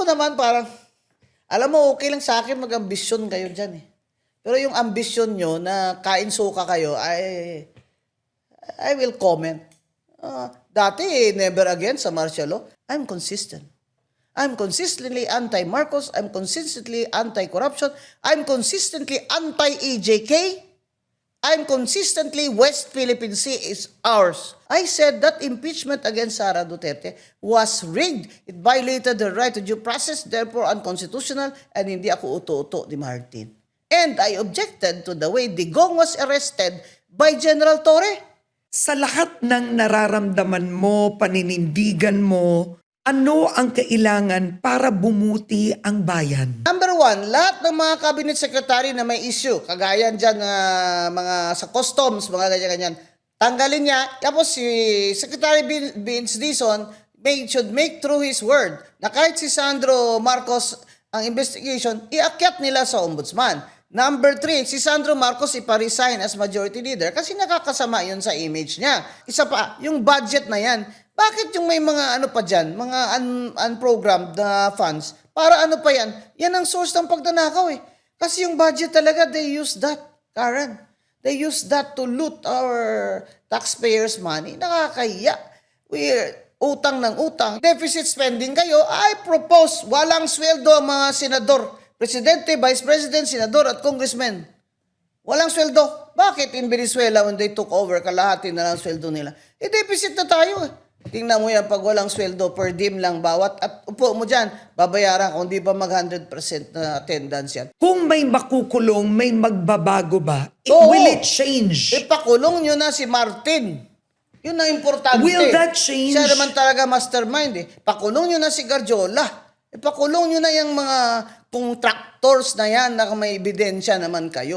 naman parang, alam mo, okay lang sa akin mag-ambisyon kayo dyan eh. Pero yung ambisyon nyo na kain suka kayo, I will comment. Dati, never again sa martial law, I'm consistent. I'm consistently anti-Marcos. I'm consistently anti-corruption. I'm consistently anti-EJK. I'm consistently West Philippine Sea is ours. I said that impeachment against Sara Duterte was rigged. It violated the right to due process, therefore unconstitutional, and hindi ako uto-uto ni Martin. And I objected to the way Digong was arrested by General Torre. Sa lahat ng nararamdaman mo, paninindigan mo, ano ang kailangan para bumuti ang bayan? Number one, lahat ng mga cabinet secretary na may issue, kagaya dyan mga sa customs, mga ganyan-ganyan, tanggalin niya. Tapos si Secretary Vince Dizon should make true his word na kahit si Sandro Marcos ang investigation, iakyat nila sa ombudsman. Number 3, si Sandro Marcos ipa-resign as majority leader kasi nakakasama yun sa image niya. Isa pa, yung budget na yan. Bakit yung may mga ano pa dyan, mga unprogrammed na funds, para ano pa yan? Yan ang source ng pagdanakaw eh. Kasi yung budget talaga, they use that, Karen. They use that to loot our taxpayers' money. Nakakahiya. Utang ng utang. Deficit spending kayo, I propose walang sweldo ang mga senador. Presidente, Vice President, Senador at Congressman. Walang sweldo. Bakit in Venezuela when they took over, kalahati na lang sweldo nila? Deficit na tayo eh. Tingnan mo yan pag walang sweldo, per diem lang bawat. At upo mo dyan, babayaran kung di ba mag 100% na attendance yan. Kung may makukulong, may magbabago ba? Oo. Will it change? Ipakulong nyo na si Martin. Yun ang importante. Will that change? Siya naman talaga mastermind eh. Pakulong nyo na si Garjola. Ipakulong nyo na yung mga contractors na yan na may ebidensya naman kayo.